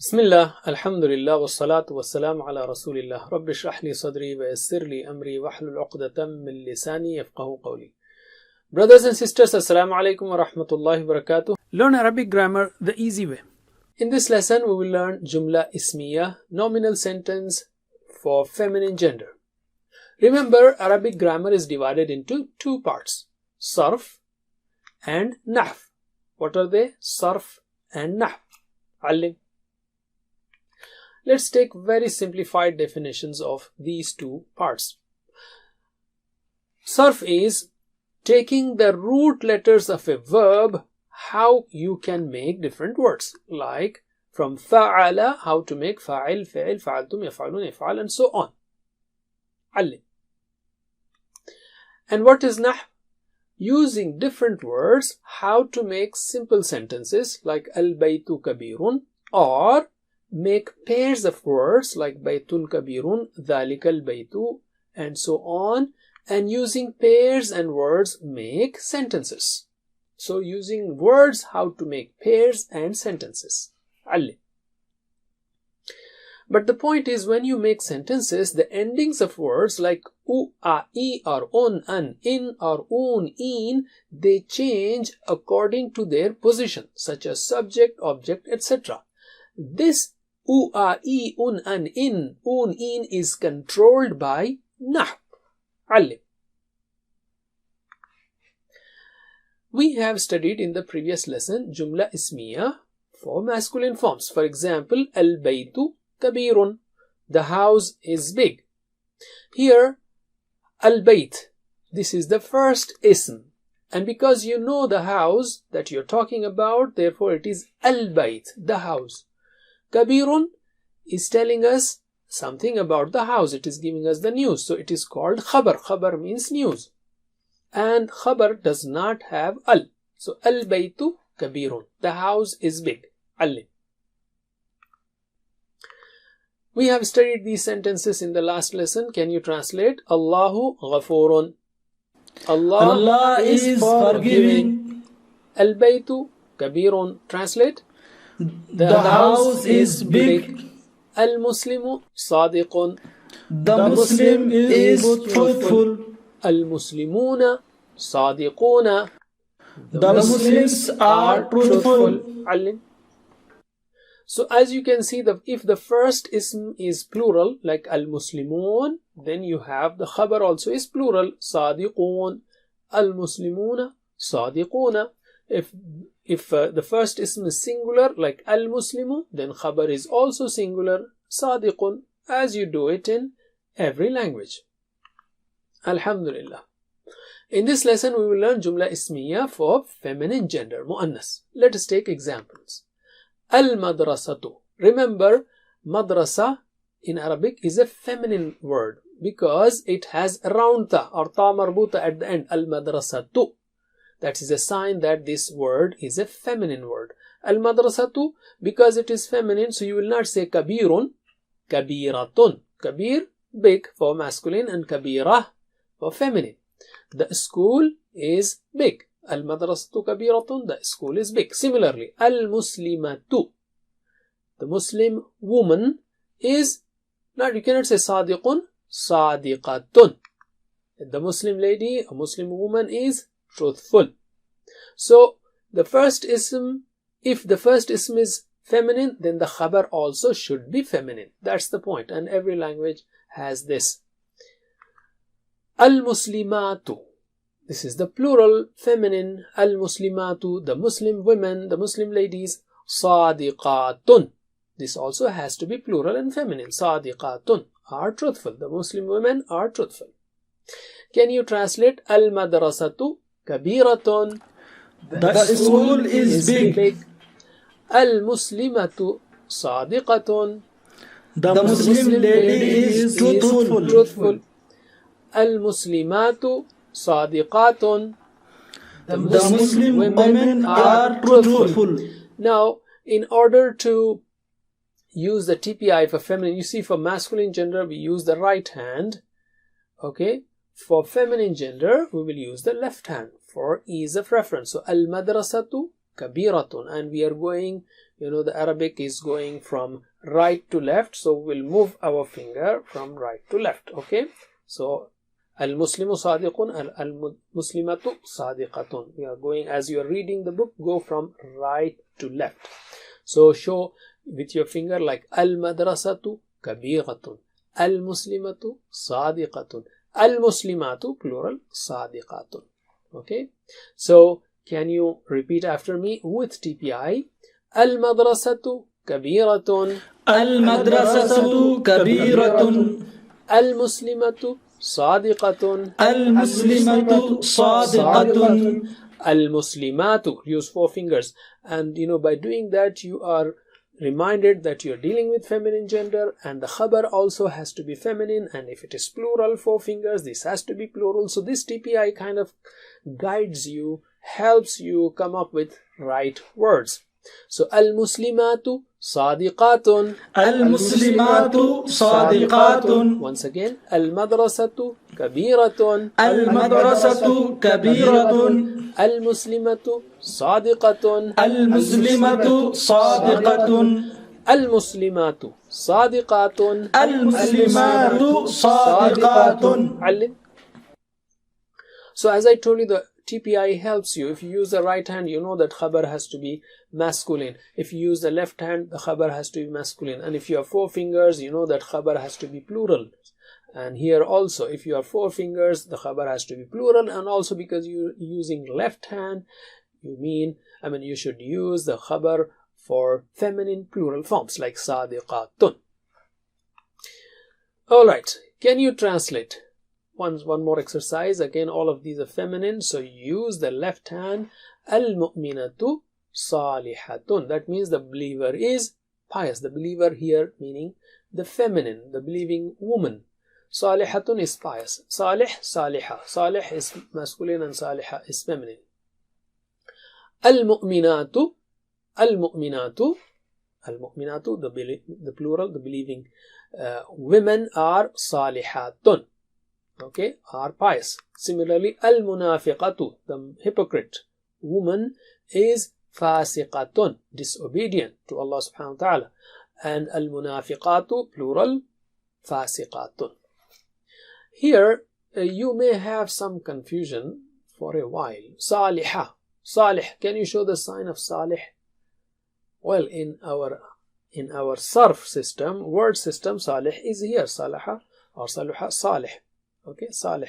Bismillah, alhamdulillah, wassalatu wassalamu ala rasulillah. Rabbi shrah li sadri wa yassir li amri wahlul uqdatam min lisani yafqahu qawli. Brothers and sisters, assalamu alaikum wa rahmatullahi wa barakatuh. Learn Arabic grammar the easy way. In this lesson, we will learn Jumla Ismiya, nominal sentence for feminine gender. Remember, Arabic grammar is divided into two parts, Sarf and Nahv. What are they? Sarf and Nahv. Alim. Let's take very simplified definitions of these two parts. Sarf is taking the root letters of a verb, how you can make different words. Like from fa'ala, how to make fa'il, fa'il, fa'altum, yaf'alun, yaf'al, and so on. Alim. And what is Nahv? Using different words, how to make simple sentences like al-baytu kabirun, or make pairs of words like baytun kabirun, dhalikal baytu, and so on, and using pairs and words make sentences. So using words, how to make pairs and sentences. Alim. But the point is, when you make sentences, the endings of words like u, a, I, or on, an, in, or un, in, they change according to their position, such as subject, object, etc. This u, a, I, un, an, in is controlled by Nahv. Alim. We have studied in the previous lesson Jumla Ismiya for masculine forms. For example, al-baytu kabirun, the house is big. Here, al-bayt, this is the first ism. And because you know the house that you're talking about, therefore it is al-bayt, the house. Kabirun is telling us something about the house. It is giving us the news. So it is called khabar. Khabar means news. And khabar does not have al. So al-baytu kabirun, the house is big. Alim. We have studied these sentences in the last lesson. Can you translate? Allahu ghafurun. Allah is forgiving. Al-baytu kabirun. Translate? The house is big. Al-muslimu sadiqun. The Muslim is truthful. Al-muslimuna sadiquna. The Muslims are truthful. Alim. So as you can see, if the first ism is plural, like al-muslimun, then you have the khabar also is plural, sadiqun. Al-muslimuna sadiquna. If the first ism is singular, like al-muslimu, then khabar is also singular, sadiqun, as you do it in every language. Alhamdulillah. In this lesson, we will learn Jumla Ismiya for feminine gender, mu'annas. Let us take examples. Al-madrasatu. Remember, madrasa in Arabic is a feminine word because it has round ta or ta marbuta at the end. Al-madrasatu. That is a sign that this word is a feminine word. Al-madrasatu, because it is feminine, so you will not say kabirun, kabiratun. Kabir, big for masculine, and kabira for feminine. The school is big. Al-madrasatu kabiratun, the school is big. Similarly, al-muslimatu, the Muslim woman is, not, you cannot say sadiqun, sadiqatun. The Muslim lady, a Muslim woman is truthful. So the first ism, if the first ism is feminine, then the khabar also should be feminine. That's the point, and every language has this. Al-muslimatu, this is the plural, feminine. Al-muslimatu, the Muslim women, the Muslim ladies. Sadiqatun, this also has to be plural and feminine. Sadiqatun, are truthful. The Muslim women are truthful. Can you translate? Al-madrasatu kabiratun, the school is big. Al-muslimatu sadiqatun, The Muslim lady is truthful. Al-muslimatu sadiqatun, The Muslim women are truthful. Now, in order to use the TPI for feminine, you see for masculine gender we use the right hand. Okay, for feminine gender we will use the left hand for ease of reference. So al-madrasatu kabiratun, and we are going the Arabic is going from right to left, so we'll move our finger from right to left. Okay, so al-Muslimu sadiqun, al-Muslimatu sadiqatun. We are going, as you are reading the book, go from right to left. So show with your finger like al-madrasatu kabiratun, al-Muslimatu sadiqatun, al-Muslimatu plural sadiqatun. Okay, so can you repeat after me with TPI? Al-madrasatu kabiratun, al-madrasatu kabiratun, al-Muslimatu sadiqatun, al-Muslimatu sadiqatun, al-Muslimatu. Use 4 fingers, and by doing that you are reminded that you are dealing with feminine gender, and the khabar also has to be feminine, and if it is plural 4 fingers, this has to be plural. So this TPI kind of guides you, helps you come up with right words. So al-Muslimatu sadiqatun, al-Muslimatu sadiqatun, once again al-madrasatu kabiratun, al-madrasatu kabiratun, al-Muslimatu sadiqatun, al-Muslimatu sadiqatun, al-Muslimatu sadiqatun, al-Muslimatu sadiqatun. So as I told you, the TPI helps you. If you use the right hand, you know that khabar has to be masculine. If you use the left hand, the khabar has to be masculine. And if you have 4 fingers, you know that khabar has to be plural. And here also, if you have 4 fingers, the khabar has to be plural. And also because you're using left hand, you should use the khabar for feminine plural forms like sadiqatun. Alright, can you translate? One more exercise. Again, all of these are feminine, so use the left hand. Al-mu'minatu salihatun. That means the believer is pious. The believer here meaning the feminine, the believing woman. Salihatun is pious. Salih, saliha. Salih is masculine and saliha is feminine. Al-mu'minatu, the plural, the believing women are salihatun. Okay, are pious. Similarly, al-munafiqatu, the hypocrite woman, is fasiqatun, disobedient to Allah subhanahu wa ta'ala. And al-munafiqatu, plural, fasiqatun. Here, you may have some confusion for a while. Salihah. Salih. Can you show the sign of salih? Well, in our sarf system, word system, salih is here. Salaha or saluha, salih. Okay, salih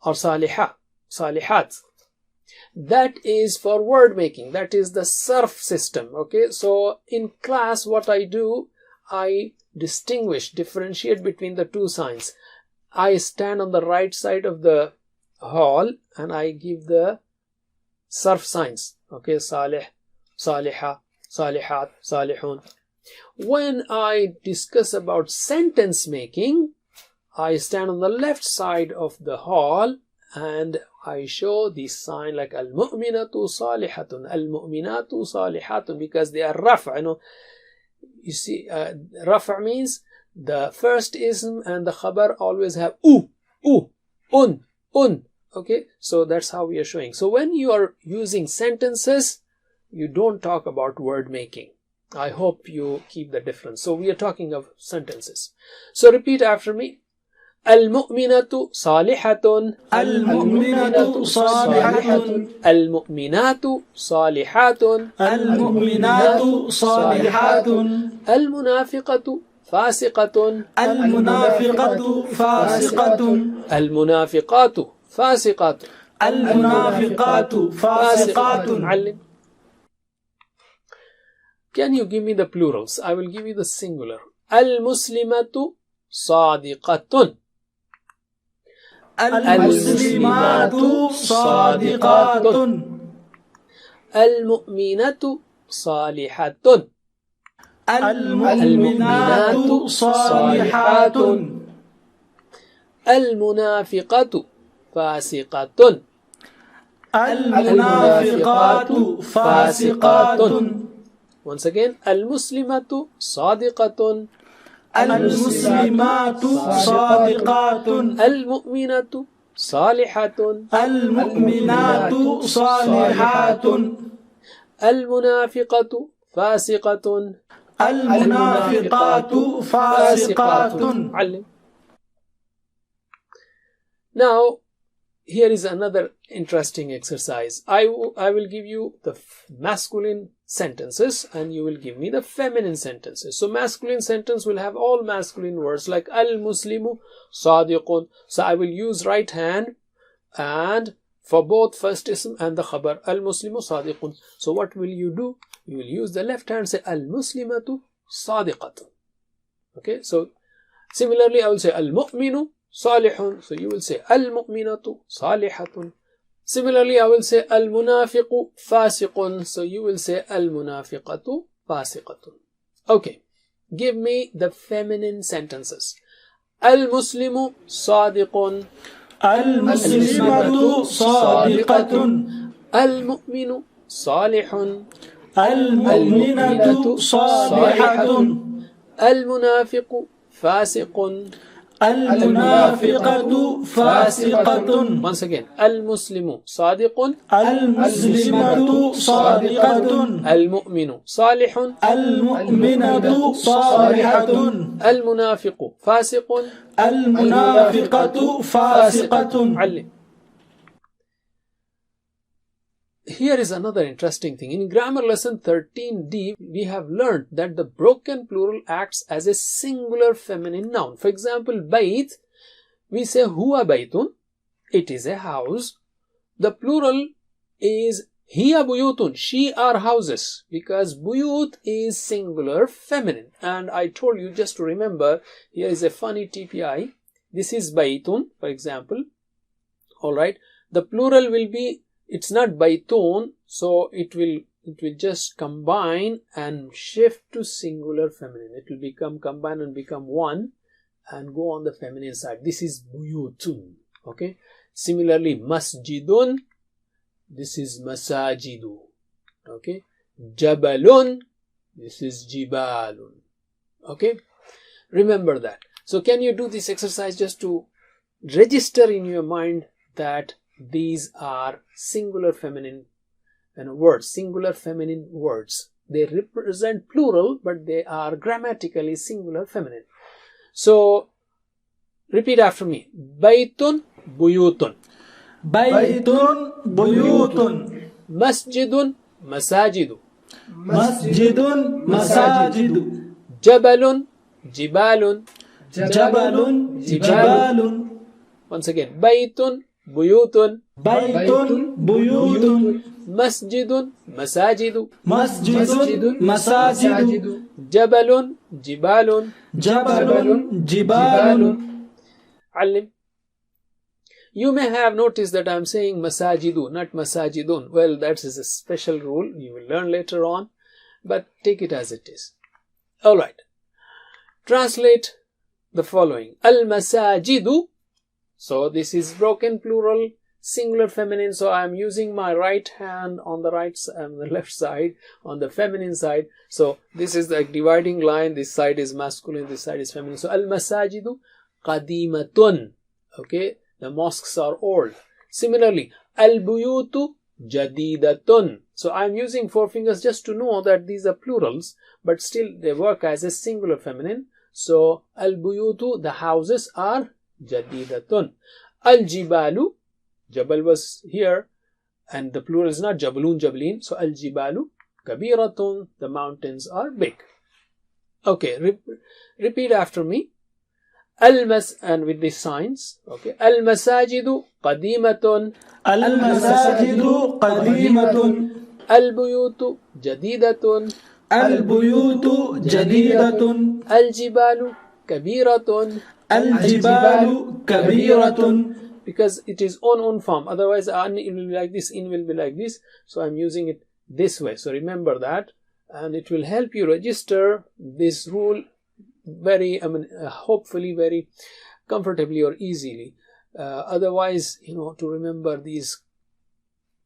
or saliha, salihat. That is for word making. That is the sarf system. Okay, so in class what I do, I differentiate between the 2 signs. I stand on the right side of the hall and I give the sarf signs. Okay, salih, saliha, salihat, salihun. When I discuss about sentence making, I stand on the left side of the hall and I show this sign like al-mu'minatu salihatun, al-mu'minatu salihatun, because they are rafa. You see, rafa means the first ism and the khabar always have un. Okay, so that's how we are showing. So when you are using sentences, you don't talk about word making. I hope you keep the difference. So we are talking of sentences. So repeat after me. Al-mu'minatu salihatun, al-mu'minatu salihatun, al-mu'minatu salihatun, al-mu'minatu salihatun, al-munafiqatu fasiqatun, al-munafiqatu fasiqatun, al-munafiqatu fasiqatun, al-munafiqatu fasiqatun. Can you give me the plurals? I will give you the singular. Al-muslimatu sadiqatun, al-muslimatu sadiqatun, al-mu'minatu salihatun, al-mu'minatu salihatun, al-munafiqatu fasiqatun, al-munafiqatu fasiqatun. Once again, al-muslimatu sadiqatun, al-muslimatu sadiqatun, al-mu'minatu salihatun, al-mu'minatu salihatun, al-munafiqatu فاسقة. المنافقات فاسقات. علم. Now, here is another interesting exercise. I will give you the masculine sentences and you will give me the feminine sentences. So masculine sentence will have all masculine words like al-muslimu sadiqun. So I will use right hand and for both first ism and the khabar, al-muslimu sadiqun. So what will you do? You will use the left hand, say al-muslimatu sadiqatun. Okay, so similarly I will say al-mu'minu salihun. So you will say al-mu'minatu salihatun. Similarly, I will say al-munafiqu fasiqun. So you will say al-munafiqatu fasiqatun. Okay, give me the feminine sentences. Al-muslimu sadiqun. Al-muslimatu sadiqatun. Al-mu'minu salihun. Al-mu'minatu salihatun. Al-munafiqu fasiqun. المنافقة فاسقة. Once again, المسلم صادق. المسلمة صادقة. المؤمن صالح. المؤمنة صالحة. المنافق فاسق. المنافقة فاسقة. علم. Here is another interesting thing. In grammar lesson 13D, we have learned that the broken plural acts as a singular feminine noun. For example, bayt, we say huwa baytun, it is a house. The plural is hiya buyutun, she are houses, because buyut is singular feminine. And I told you, just to remember, here is a funny TPI. This is baytun, for example. Alright, the plural will be, it's not baytun, so it will just combine and shift to singular feminine. It will combine and become one and go on the feminine side. This is buyutun. Okay. Similarly, masjidun, this is masajidu. Okay. Jabalun, this is jibalun. Okay. Remember that. So can you do this exercise just to register in your mind that these are singular feminine words, singular feminine words. They represent plural, but they are grammatically singular feminine. So, repeat after me. Baytun, buyutun. Baytun, buyutun. Masjidun, masajidu. Masjidun, masajidu. Jabalun, jibalun. Jabalun, jibalun. Once again. Baytun, buyutun. Baytun, buyutun. Masjidun, masajidu. Masjidun, masajidu. Jabalun, jibalun. Jabalun, jibalun. Alim. You may have noticed that I am saying masajidu, not masajidun. Well, that is a special rule. You will learn later on, but take it as it is. Alright. Translate the following. Al-masajidu. So this is broken plural, singular feminine. So I am using my right hand on the the left side, on the feminine side. So this is the dividing line. This side is masculine, this side is feminine. So al-masajidu qadimatun. Okay, the mosques are old. Similarly, al-buyutu jadidatun. So I am using four fingers just to know that these are plurals, but still they work as a singular feminine. So al-buyutu, the houses are jadidatun. Al-jibalu, jabal was here and the plural is not jabalun, jabalin. So al-jibalu kabiratun, the mountains are big. Okay, repeat after me. And with these signs. Okay, al-masajidu qadimatun. Al-masajidu qadimatun. Al-buyutu jadidatun. Al-buyutu jadidatun. Al-jibalu kabiratun. Al-jibalu kabiratun. Because it is on form. Otherwise, an it will be like this, in will be like this. So I'm using it this way. So remember that, and it will help you register this rule hopefully very comfortably or easily. Otherwise, to remember these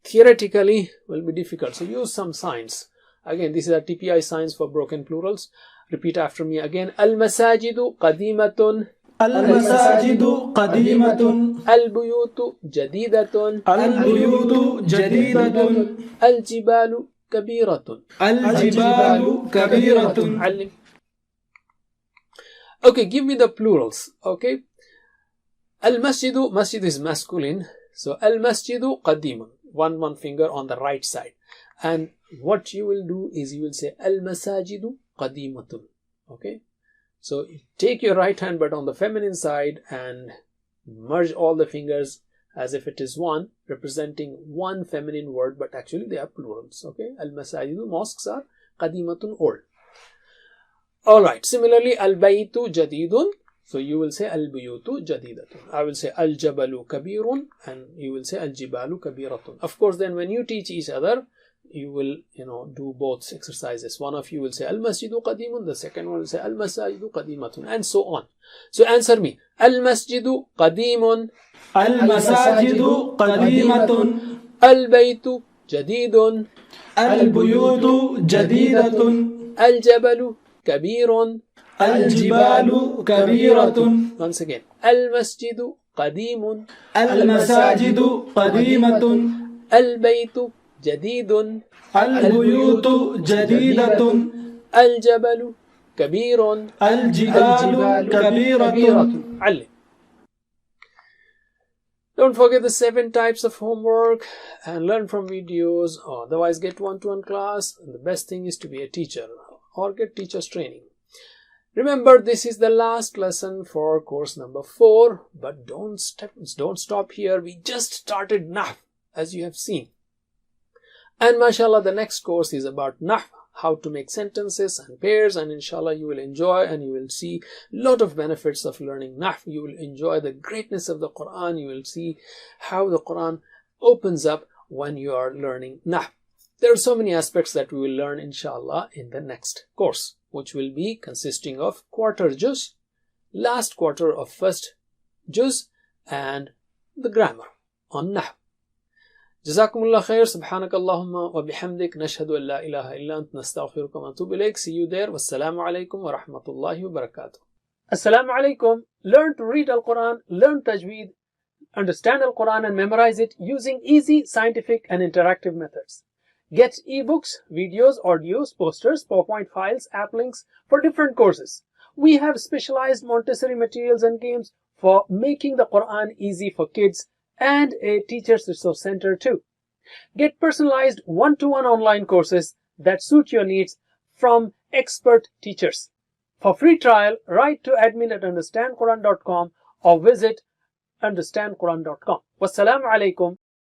theoretically will be difficult. So use some signs. Again, this is a TPI signs for broken plurals. Repeat after me again. Al-masajidu qadimatun. Al-masajidu qadimatun. Al-buyutu jadidatun. Al-buyutu jadidatun. Al-jibalu كبيرة. الجبال كبيرة. علم. Okay, give me the plurals. Okay. Al-masjidu, masjid is masculine. So al-masjidu qadimun. One finger on the right side. And what you will do is you will say al-masajidu qadimatun. Okay. So take your right hand but on the feminine side and merge all the fingers as if it is one, representing one feminine word, but actually they are plurals. Okay. Al-masajidu, mosques are qadimatun, old. Alright. Similarly, al-baytu jadidun. So you will say al-buyutu jadidatun. I will say al-jabalu kabirun and you will say al-jibalu kabiratun. Of course, then when you teach each other, you will, do both exercises. One of you will say al-masjidu qadimun, the second one will say al-masajidu qadimatun, and so on. So answer me. Al-masjidu qadimun. Al-masajidu qadimatun. Al-baytu jadidun. Al-buyutu jadidatun. Al-jabalu kabirun. Al-jibalu kabiratun. Once again. Al-masjidu qadimun. Al-masajidu qadimatun. Al-baytu jadidun. Al-buyutu jadidatun. Al-jabalu kabirun. Al-jibalu kabiratun. علم. Don't forget the 7 types of homework and learn from videos, or otherwise get one-to-one class. And the best thing is to be a teacher or get teacher's training. Remember, this is the last lesson for course number 4, but don't stop here. We just started Nahv, as you have seen. And mashallah, the next course is about Nahv, how to make sentences and pairs, and inshallah you will enjoy and you will see a lot of benefits of learning Nahv. You will enjoy the greatness of the Quran. You will see how the Quran opens up when you are learning Nahv. There are so many aspects that we will learn inshallah in the next course, which will be consisting of quarter juz, last quarter of first juz, and the grammar on Nahv. Jazakumullah khair. Subhanakallahumma wa bihamdik. Nashhadu an la ilaha illa ant nastaghfiruka wa natubu ilayk. See you there. Wassalamu alaikum wa rahmatullahi wa barakatuh. Assalamu alaikum. Learn to read Al-Quran, learn Tajweed, understand Al-Quran and memorize it using easy, scientific and interactive methods. Get ebooks, videos, audios, posters, PowerPoint files, app links for different courses. We have specialized Montessori materials and games for making the Quran easy for kids and a teacher's resource center too. Get personalized one-to-one online courses that suit your needs from expert teachers. For free trial, write to admin@understandquran.com or visit understandquran.com. Wassalamu alaikum